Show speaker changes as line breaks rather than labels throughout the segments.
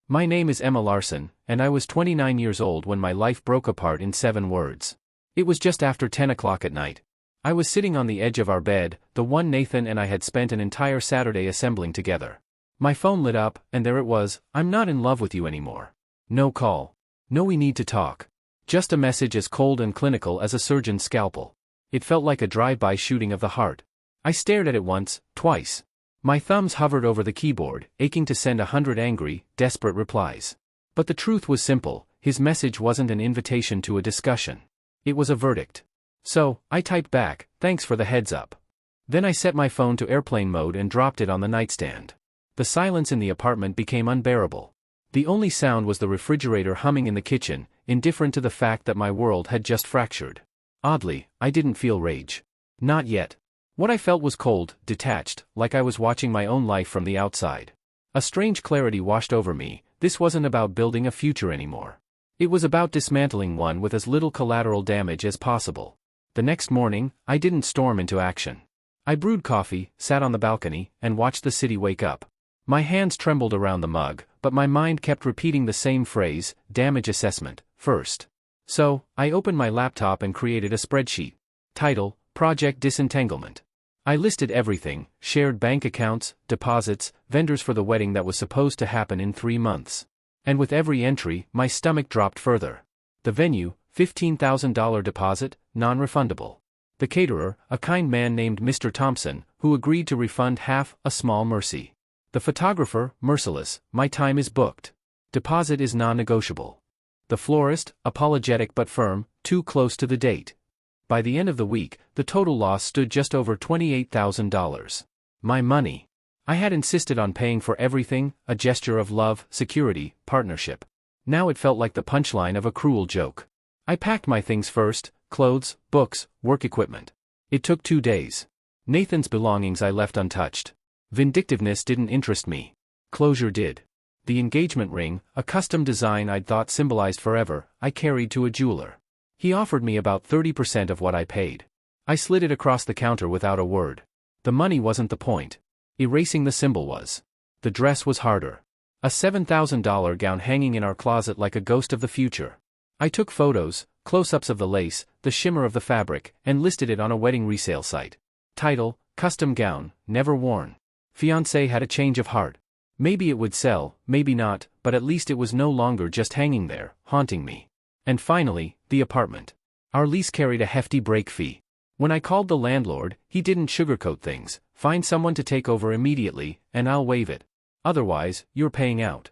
My name is Emma Larson, and I was 29 years old when my life broke apart in 7 words. It was just after 10 o'clock at night. I was sitting on the edge of our bed, the one Nathan and I had spent an entire Saturday assembling together. My phone lit up, and there it was: "I'm not in love with you anymore." No call. No "we need to talk." Just a message as cold and clinical as a surgeon's scalpel. It felt like a drive-by shooting of the heart. I stared at it once, twice. My thumbs hovered over the keyboard, aching to send 100 angry, desperate replies. But the truth was simple: his message wasn't an invitation to a discussion. It was a verdict. So, I typed back, "Thanks for the heads up." Then I set my phone to airplane mode and dropped it on the nightstand. The silence in the apartment became unbearable. The only sound was the refrigerator humming in the kitchen, indifferent to the fact that my world had just fractured. Oddly, I didn't feel rage. Not yet. What I felt was cold, detached, like I was watching my own life from the outside. A strange clarity washed over me. This wasn't about building a future anymore. It was about dismantling one with as little collateral damage as possible. The next morning, I didn't storm into action. I brewed coffee, sat on the balcony, and watched the city wake up. My hands trembled around the mug, but my mind kept repeating the same phrase: damage assessment, first. So, I opened my laptop and created a spreadsheet. Title: Project Disentanglement. I listed everything: shared bank accounts, deposits, vendors for the wedding that was supposed to happen in 3 months. And with every entry, my stomach dropped further. The venue, $15,000 deposit, non-refundable. The caterer, a kind man named Mr. Thompson, who agreed to refund half, a small mercy. The photographer, merciless: "My time is booked. Deposit is non-negotiable." The florist, apologetic but firm: "Too close to the date." By the end of the week, the total loss stood just over $28,000. My money. I had insisted on paying for everything, a gesture of love, security, partnership. Now it felt like the punchline of a cruel joke. I packed my things first: clothes, books, work equipment. It took 2 days. Nathan's belongings I left untouched. Vindictiveness didn't interest me. Closure did. The engagement ring, a custom design I'd thought symbolized forever, I carried to a jeweler. He offered me about 30% of what I paid. I slid it across the counter without a word. The money wasn't the point. Erasing the symbol was. The dress was harder. A $7,000 gown hanging in our closet like a ghost of the future. I took photos, close-ups of the lace, the shimmer of the fabric, and listed it on a wedding resale site. Title: Custom gown, never worn. Fiancé had a change of heart. Maybe it would sell, maybe not, but at least it was no longer just hanging there, haunting me. And finally, the apartment. Our lease carried a hefty break fee. When I called the landlord, he didn't sugarcoat things: "Find someone to take over immediately, and I'll waive it. Otherwise, you're paying out."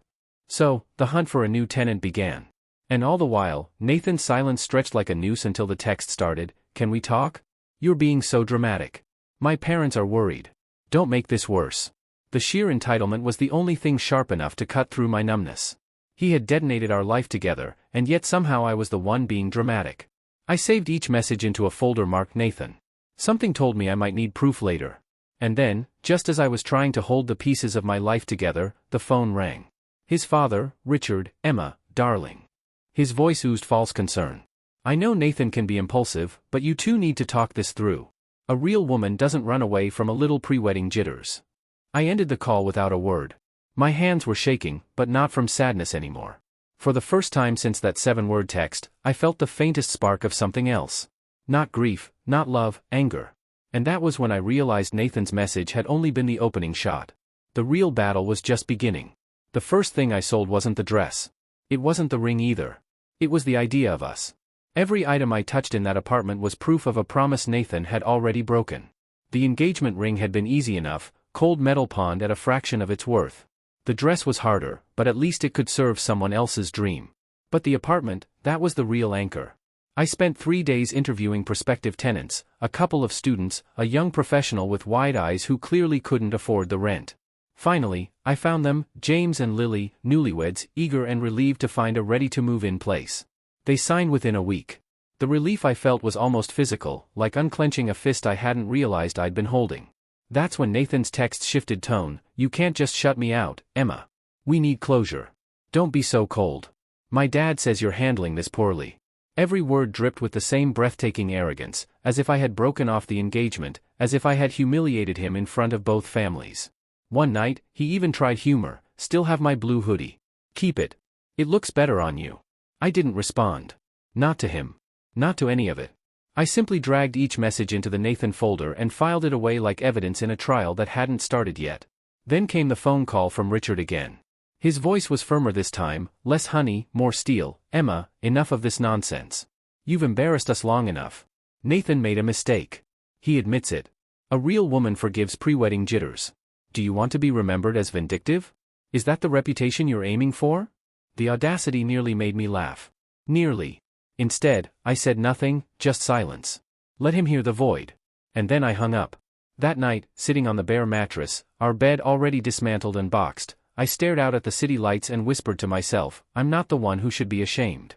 So, the hunt for a new tenant began. And all the while, Nathan's silence stretched like a noose until the text started: "Can we talk? You're being so dramatic. My parents are worried. Don't make this worse." The sheer entitlement was the only thing sharp enough to cut through my numbness. He had detonated our life together, and yet somehow I was the one being dramatic. I saved each message into a folder marked Nathan. Something told me I might need proof later. And then, just as I was trying to hold the pieces of my life together, the phone rang. His father: "Richard, Emma, darling." His voice oozed false concern. "I know Nathan can be impulsive, but you two need to talk this through. A real woman doesn't run away from a little pre-wedding jitters." I ended the call without a word. My hands were shaking, but not from sadness anymore. For the first time since that 7-word text, I felt the faintest spark of something else. Not grief, not love, anger. And that was when I realized Nathan's message had only been the opening shot. The real battle was just beginning. The first thing I sold wasn't the dress. It wasn't the ring either. It was the idea of us. Every item I touched in that apartment was proof of a promise Nathan had already broken. The engagement ring had been easy enough, cold metal pawned at a fraction of its worth. The dress was harder, but at least it could serve someone else's dream. But the apartment, that was the real anchor. I spent 3 days interviewing prospective tenants, a couple of students, a young professional with wide eyes who clearly couldn't afford the rent. Finally, I found them: James and Lily, newlyweds, eager and relieved to find a ready-to-move-in place. They signed within a week. The relief I felt was almost physical, like unclenching a fist I hadn't realized I'd been holding. That's when Nathan's text shifted tone: "You can't just shut me out, Emma. We need closure. Don't be so cold. My dad says you're handling this poorly." Every word dripped with the same breathtaking arrogance, as if I had broken off the engagement, as if I had humiliated him in front of both families. One night, he even tried humor: "Still have my blue hoodie?" Keep it. It looks better on you. I didn't respond. Not to him. Not to any of it. I simply dragged each message into the Nathan folder and filed it away like evidence in a trial that hadn't started yet. Then came the phone call from Richard again. His voice was firmer this time, less honey, more steel. Emma, enough of this nonsense. You've embarrassed us long enough. Nathan made a mistake. He admits it. A real woman forgives pre-wedding jitters. Do you want to be remembered as vindictive? Is that the reputation you're aiming for? The audacity nearly made me laugh. Nearly. Instead, I said nothing, just silence. Let him hear the void. And then I hung up. That night, sitting on the bare mattress, our bed already dismantled and boxed, I stared out at the city lights and whispered to myself, I'm not the one who should be ashamed.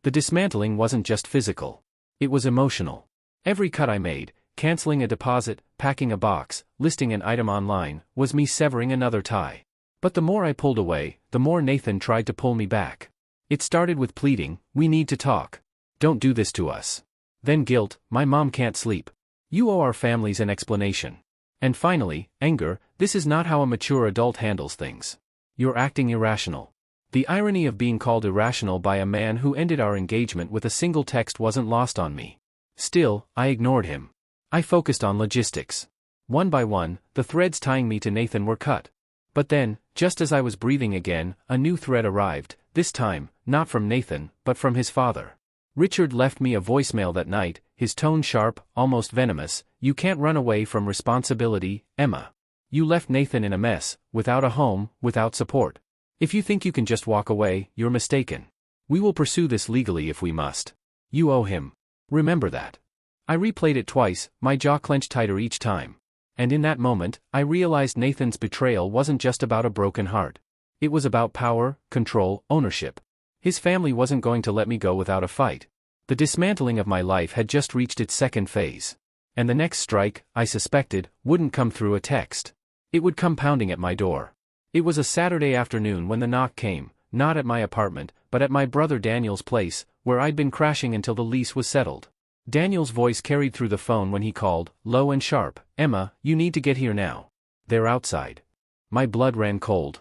The dismantling wasn't just physical. It was emotional. Every cut I made, canceling a deposit, packing a box, listing an item online, was me severing another tie. But the more I pulled away, the more Nathan tried to pull me back. It started with pleading, we need to talk. Don't do this to us. Then guilt, my mom can't sleep. You owe our families an explanation. And finally, anger, this is not how a mature adult handles things. You're acting irrational. The irony of being called irrational by a man who ended our engagement with a single text wasn't lost on me. Still, I ignored him. I focused on logistics. One by one, the threads tying me to Nathan were cut. But then, just as I was breathing again, a new thread arrived, this time, not from Nathan, but from his father. Richard left me a voicemail that night, his tone sharp, almost venomous. You can't run away from responsibility, Emma. You left Nathan in a mess, without a home, without support. If you think you can just walk away, you're mistaken. We will pursue this legally if we must. You owe him. Remember that. I replayed it twice, my jaw clenched tighter each time. And in that moment, I realized Nathan's betrayal wasn't just about a broken heart. It was about power, control, ownership. His family wasn't going to let me go without a fight. The dismantling of my life had just reached its second phase. And the next strike, I suspected, wouldn't come through a text. It would come pounding at my door. It was a Saturday afternoon when the knock came, not at my apartment, but at my brother Daniel's place, where I'd been crashing until the lease was settled. Daniel's voice carried through the phone when he called, low and sharp, Emma, you need to get here now. They're outside. My blood ran cold.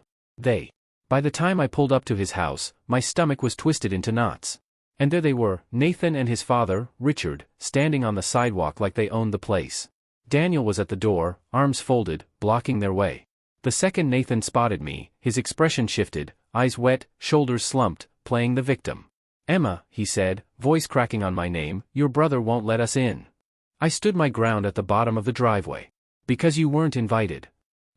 By the time I pulled up to his house, my stomach was twisted into knots. And there they were, Nathan and his father, Richard, standing on the sidewalk like they owned the place. Daniel was at the door, arms folded, blocking their way. The second Nathan spotted me, his expression shifted, eyes wet, shoulders slumped, playing the victim. Emma, he said, voice cracking on my name, your brother won't let us in. I stood my ground at the bottom of the driveway. Because you weren't invited.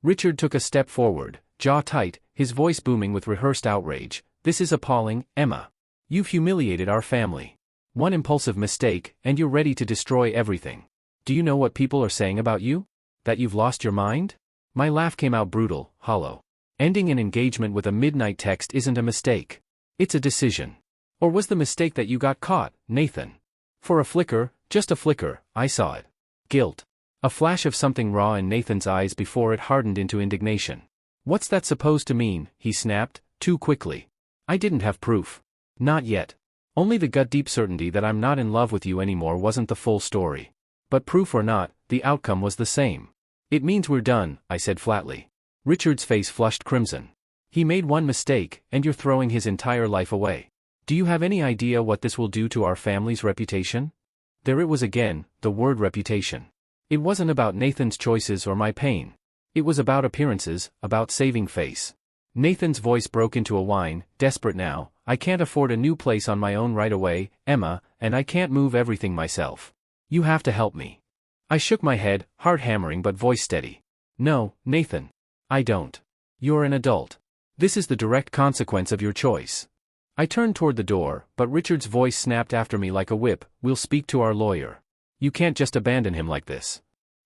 Richard took a step forward, jaw tight, his voice booming with rehearsed outrage. This is appalling, Emma. You've humiliated our family. One impulsive mistake, and you're ready to destroy everything. Do you know what people are saying about you? That you've lost your mind? My laugh came out brutal, hollow. Ending an engagement with a midnight text isn't a mistake. It's a decision. Or was the mistake that you got caught, Nathan? For a flicker, just a flicker, I saw it. Guilt. A flash of something raw in Nathan's eyes before it hardened into indignation. What's that supposed to mean? He snapped, too quickly. I didn't have proof. Not yet. Only the gut-deep certainty that I'm not in love with you anymore wasn't the full story. But proof or not, the outcome was the same. It means we're done, I said flatly. Richard's face flushed crimson. He made one mistake, and you're throwing his entire life away. Do you have any idea what this will do to our family's reputation? There it was again, the word reputation. It wasn't about Nathan's choices or my pain. It was about appearances, about saving face. Nathan's voice broke into a whine, desperate now. I can't afford a new place on my own right away, Emma, and I can't move everything myself. You have to help me. I shook my head, heart hammering but voice steady. No, Nathan. I don't. You're an adult. This is the direct consequence of your choice. I turned toward the door, but Richard's voice snapped after me like a whip. We'll speak to our lawyer. You can't just abandon him like this.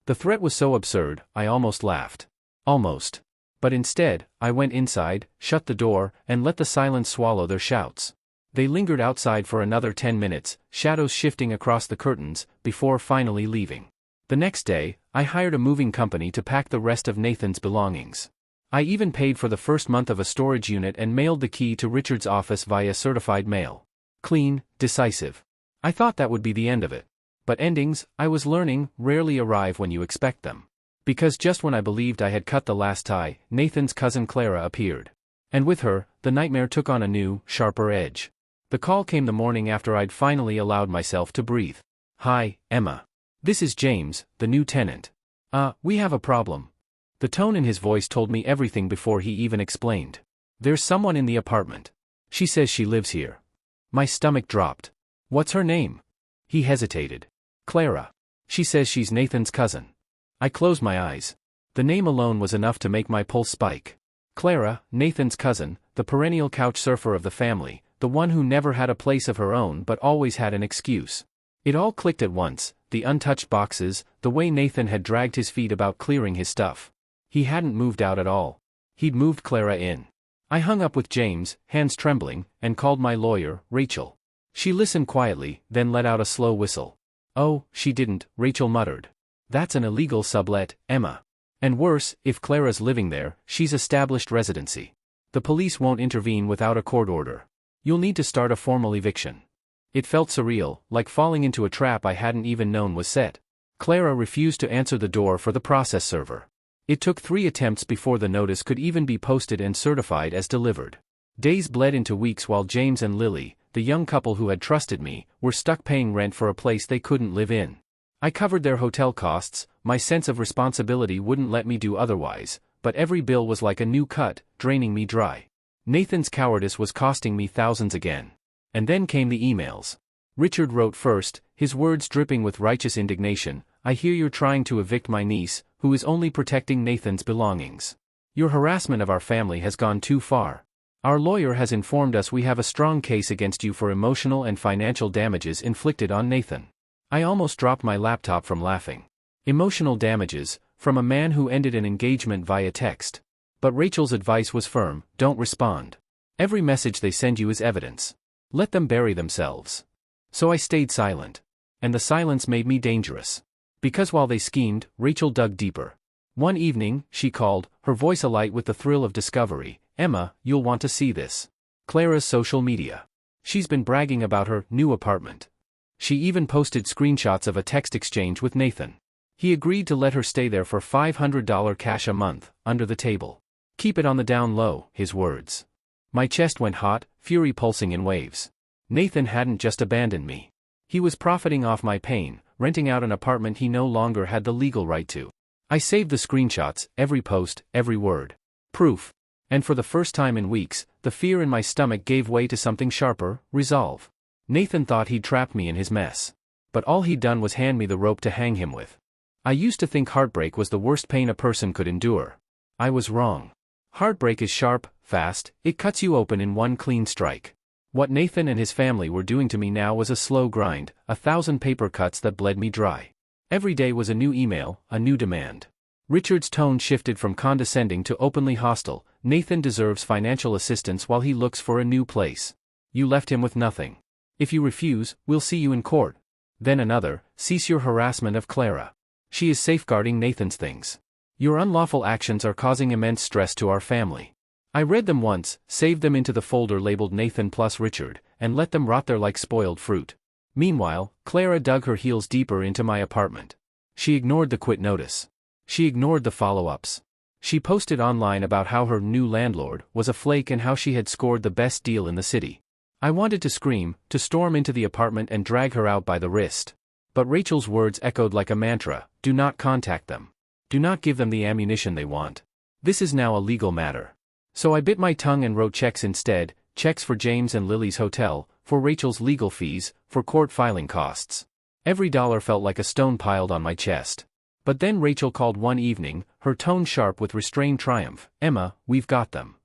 The threat was so absurd, I almost laughed. Almost. But instead, I went inside, shut the door, and let the silence swallow their shouts. They lingered outside for another 10 minutes, shadows shifting across the curtains, before finally leaving. The next day, I hired a moving company to pack the rest of Nathan's belongings. I even paid for the first month of a storage unit and mailed the key to Richard's office via certified mail. Clean, decisive. I thought that would be the end of it. But endings, I was learning, rarely arrive when you expect them. Because just when I believed I had cut the last tie, Nathan's cousin Clara appeared. And with her, the nightmare took on a new, sharper edge. The call came the morning after I'd finally allowed myself to breathe. "Hi, Emma. This is James, the new tenant. We have a problem." The tone in his voice told me everything before he even explained. "There's someone in the apartment. She says she lives here." My stomach dropped. "What's her name?" He hesitated. "Clara. She says she's Nathan's cousin." I closed my eyes. The name alone was enough to make my pulse spike. Clara, Nathan's cousin, the perennial couch surfer of the family, the one who never had a place of her own but always had an excuse. It all clicked at once, the untouched boxes, the way Nathan had dragged his feet about clearing his stuff. He hadn't moved out at all. He'd moved Clara in. I hung up with James, hands trembling, and called my lawyer, Rachel. She listened quietly, then let out a slow whistle. "Oh, she didn't," Rachel muttered. "That's an illegal sublet, Emma. And worse, if Clara's living there, she's established residency. The police won't intervene without a court order. You'll need to start a formal eviction." It felt surreal, like falling into a trap I hadn't even known was set. Clara refused to answer the door for the process server. It took 3 attempts before the notice could even be posted and certified as delivered. Days bled into weeks while James and Lily, the young couple who had trusted me, were stuck paying rent for a place they couldn't live in. I covered their hotel costs, my sense of responsibility wouldn't let me do otherwise, but every bill was like a new cut, draining me dry. Nathan's cowardice was costing me thousands again. And then came the emails. Richard wrote first, his words dripping with righteous indignation. "I hear you're trying to evict my niece, who is only protecting Nathan's belongings. Your harassment of our family has gone too far. Our lawyer has informed us we have a strong case against you for emotional and financial damages inflicted on Nathan." I almost dropped my laptop from laughing. Emotional damages, from a man who ended an engagement via text. But Rachel's advice was firm: don't respond. Every message they send you is evidence. Let them bury themselves. So I stayed silent. And the silence made me dangerous. Because while they schemed, Rachel dug deeper. One evening, she called, her voice alight with the thrill of discovery. "Emma, you'll want to see this. Clara's social media. She's been bragging about her new apartment. She even posted screenshots of a text exchange with Nathan. He agreed to let her stay there for $500 cash a month, under the table. Keep it on the down low," his words. My chest went hot, fury pulsing in waves. Nathan hadn't just abandoned me. He was profiting off my pain, renting out an apartment he no longer had the legal right to. I saved the screenshots, every post, every word. Proof. And for the first time in weeks, the fear in my stomach gave way to something sharper: resolve. Nathan thought he'd trapped me in his mess. But all he'd done was hand me the rope to hang him with. I used to think heartbreak was the worst pain a person could endure. I was wrong. Heartbreak is sharp, fast, it cuts you open in one clean strike. What Nathan and his family were doing to me now was a slow grind, 1,000 paper cuts that bled me dry. Every day was a new email, a new demand. Richard's tone shifted from condescending to openly hostile. "Nathan deserves financial assistance while he looks for a new place. You left him with nothing. If you refuse, we'll see you in court." Then another: "Cease your harassment of Clara. She is safeguarding Nathan's things. Your unlawful actions are causing immense stress to our family." I read them once, saved them into the folder labeled Nathan plus Richard, and let them rot there like spoiled fruit. Meanwhile, Clara dug her heels deeper into my apartment. She ignored the quit notice. She ignored the follow-ups. She posted online about how her new landlord was a flake and how she had scored the best deal in the city. I wanted to scream, to storm into the apartment and drag her out by the wrist. But Rachel's words echoed like a mantra: do not contact them. Do not give them the ammunition they want. This is now a legal matter. So I bit my tongue and wrote checks instead, checks for James and Lily's hotel, for Rachel's legal fees, for court filing costs. Every dollar felt like a stone piled on my chest. But then Rachel called one evening, her tone sharp with restrained triumph. "Emma, we've got them."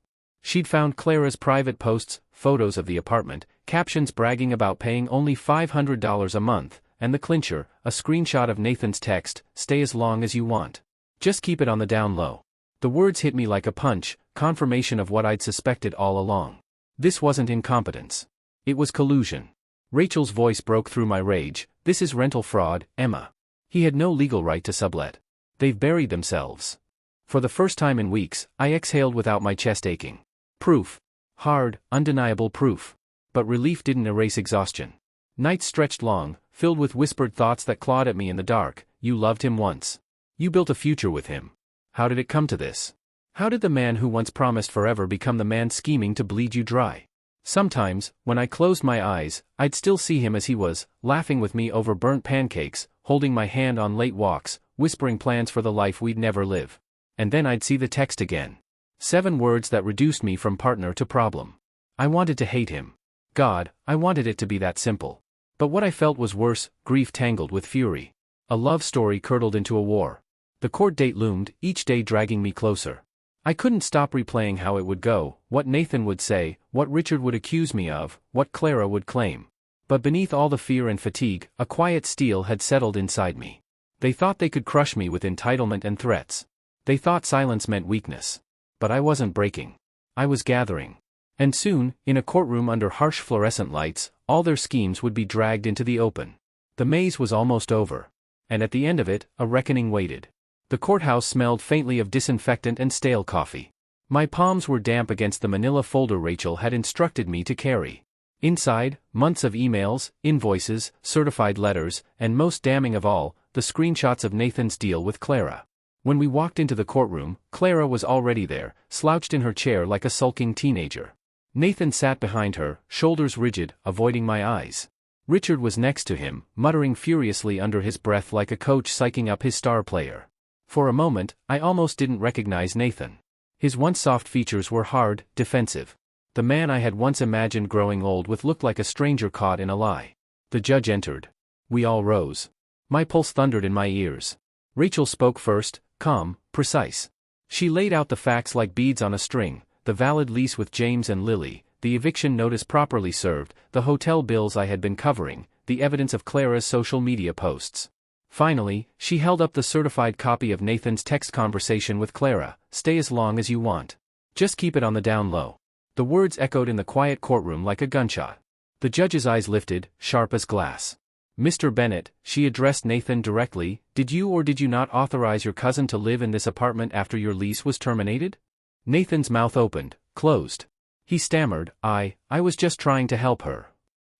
She'd found Clara's private posts, photos of the apartment, captions bragging about paying only $500 a month, and the clincher, a screenshot of Nathan's text: "Stay as long as you want. Just keep it on the down low." The words hit me like a punch, confirmation of what I'd suspected all along. This wasn't incompetence. It was collusion. Rachel's voice broke through my rage. "This is rental fraud, Emma. He had no legal right to sublet. They've buried themselves." For the first time in weeks, I exhaled without my chest aching. Proof. Hard, undeniable proof. But relief didn't erase exhaustion. Nights stretched long, filled with whispered thoughts that clawed at me in the dark. You loved him once. You built a future with him. How did it come to this? How did the man who once promised forever become the man scheming to bleed you dry? Sometimes, when I closed my eyes, I'd still see him as he was, laughing with me over burnt pancakes, holding my hand on late walks, whispering plans for the life we'd never live. And then I'd see the text again. 7 words that reduced me from partner to problem. I wanted to hate him. God, I wanted it to be that simple. But what I felt was worse, grief tangled with fury. A love story curdled into a war. The court date loomed, each day dragging me closer. I couldn't stop replaying how it would go, what Nathan would say, what Richard would accuse me of, what Clara would claim. But beneath all the fear and fatigue, a quiet steel had settled inside me. They thought they could crush me with entitlement and threats. They thought silence meant weakness. But I wasn't breaking. I was gathering. And soon, in a courtroom under harsh fluorescent lights, all their schemes would be dragged into the open. The maze was almost over. And at the end of it, a reckoning waited. The courthouse smelled faintly of disinfectant and stale coffee. My palms were damp against the manila folder Rachel had instructed me to carry. Inside, months of emails, invoices, certified letters, and most damning of all, the screenshots of Nathan's deal with Clara. When we walked into the courtroom, Clara was already there, slouched in her chair like a sulking teenager. Nathan sat behind her, shoulders rigid, avoiding my eyes. Richard was next to him, muttering furiously under his breath like a coach psyching up his star player. For a moment, I almost didn't recognize Nathan. His once soft features were hard, defensive. The man I had once imagined growing old with looked like a stranger caught in a lie. The judge entered. We all rose. My pulse thundered in my ears. Rachel spoke first, calm, precise. She laid out the facts like beads on a string, the valid lease with James and Lily, the eviction notice properly served, the hotel bills I had been covering, the evidence of Clara's social media posts. Finally, she held up the certified copy of Nathan's text conversation with Clara. Stay as long as you want. Just keep it on the down low. The words echoed in the quiet courtroom like a gunshot. The judge's eyes lifted, sharp as glass. Mr. Bennett, she addressed Nathan directly, did you or did you not authorize your cousin to live in this apartment after your lease was terminated? Nathan's mouth opened, closed. He stammered, I was just trying to help her.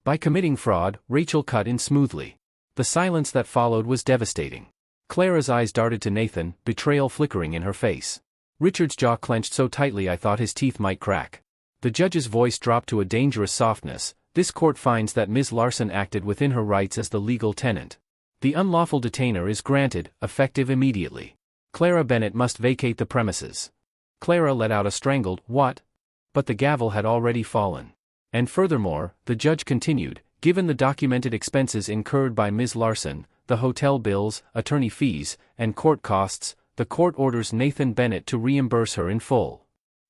By committing fraud, Rachel cut in smoothly. The silence that followed was devastating. Clara's eyes darted to Nathan, betrayal flickering in her face. Richard's jaw clenched so tightly I thought his teeth might crack. The judge's voice dropped to a dangerous softness. This court finds that Ms. Larson acted within her rights as the legal tenant. The unlawful detainer is granted, effective immediately. Clara Bennett must vacate the premises. Clara let out a strangled, what? But the gavel had already fallen. And furthermore, the judge continued, given the documented expenses incurred by Ms. Larson, the hotel bills, attorney fees, and court costs, the court orders Nathan Bennett to reimburse her in full.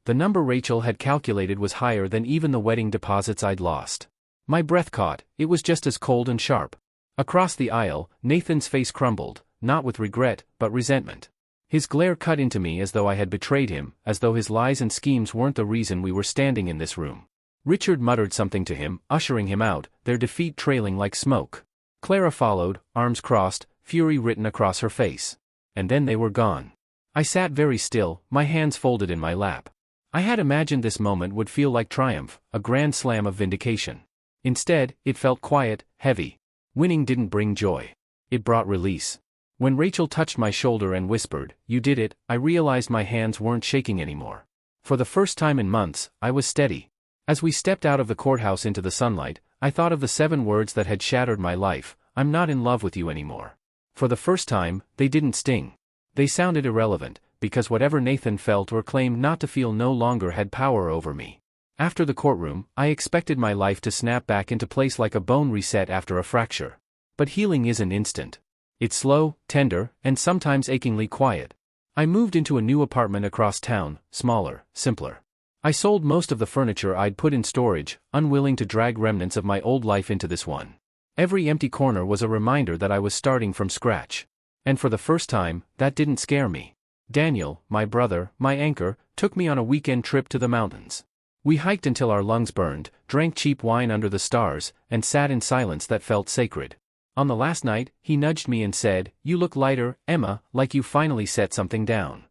The number Rachel had calculated was higher than even the wedding deposits I'd lost. My breath caught, it was just as cold and sharp. Across the aisle, Nathan's face crumbled, not with regret, but resentment. His glare cut into me as though I had betrayed him, as though his lies and schemes weren't the reason we were standing in this room. Richard muttered something to him, ushering him out, their defeat trailing like smoke. Clara followed, arms crossed, fury written across her face. And then they were gone. I sat very still, my hands folded in my lap. I had imagined this moment would feel like triumph, a grand slam of vindication. Instead, it felt quiet, heavy. Winning didn't bring joy. It brought release. When Rachel touched my shoulder and whispered, "You did it," I realized my hands weren't shaking anymore. For the first time in months, I was steady. As we stepped out of the courthouse into the sunlight, I thought of the 7 words that had shattered my life, I'm not in love with you anymore. For the first time, they didn't sting. They sounded irrelevant, because whatever Nathan felt or claimed not to feel no longer had power over me. After the courtroom, I expected my life to snap back into place like a bone reset after a fracture. But healing isn't instant. It's slow, tender, and sometimes achingly quiet. I moved into a new apartment across town, smaller, simpler. I sold most of the furniture I'd put in storage, unwilling to drag remnants of my old life into this one. Every empty corner was a reminder that I was starting from scratch. And for the first time, that didn't scare me. Daniel, my brother, my anchor, took me on a weekend trip to the mountains. We hiked until our lungs burned, drank cheap wine under the stars, and sat in silence that felt sacred. On the last night, he nudged me and said, "You look lighter, Emma, like you finally set something down."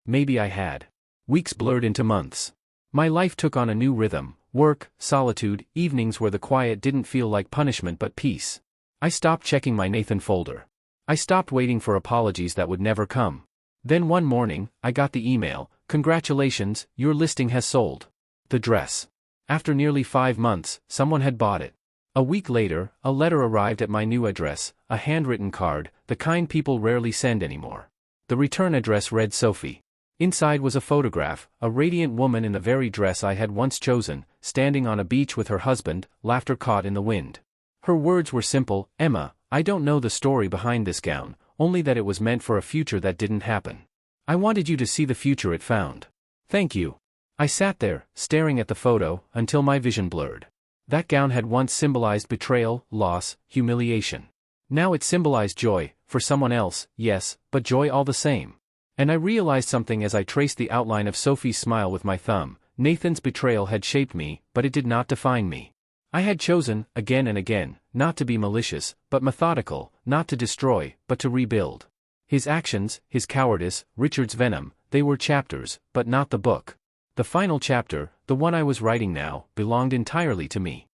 Maybe I had. Weeks blurred into months. My life took on a new rhythm, work, solitude, evenings where the quiet didn't feel like punishment but peace. I stopped checking my Nathan folder. I stopped waiting for apologies that would never come. Then one morning, I got the email, Congratulations, your listing has sold. The dress. After nearly 5 months, someone had bought it. A week later, a letter arrived at my new address, a handwritten card, the kind people rarely send anymore. The return address read Sophie. Inside was a photograph, a radiant woman in the very dress I had once chosen, standing on a beach with her husband, laughter caught in the wind. Her words were simple, "Emma, I don't know the story behind this gown, only that it was meant for a future that didn't happen. I wanted you to see the future it found. Thank you." I sat there, staring at the photo, until my vision blurred. That gown had once symbolized betrayal, loss, humiliation. Now it symbolized joy, for someone else, yes, but joy all the same. And I realized something as I traced the outline of Sophie's smile with my thumb. Nathan's betrayal had shaped me, but it did not define me. I had chosen, again and again, not to be malicious, but methodical, not to destroy, but to rebuild. His actions, his cowardice, Richard's venom, they were chapters, but not the book. The final chapter, the one I was writing now, belonged entirely to me.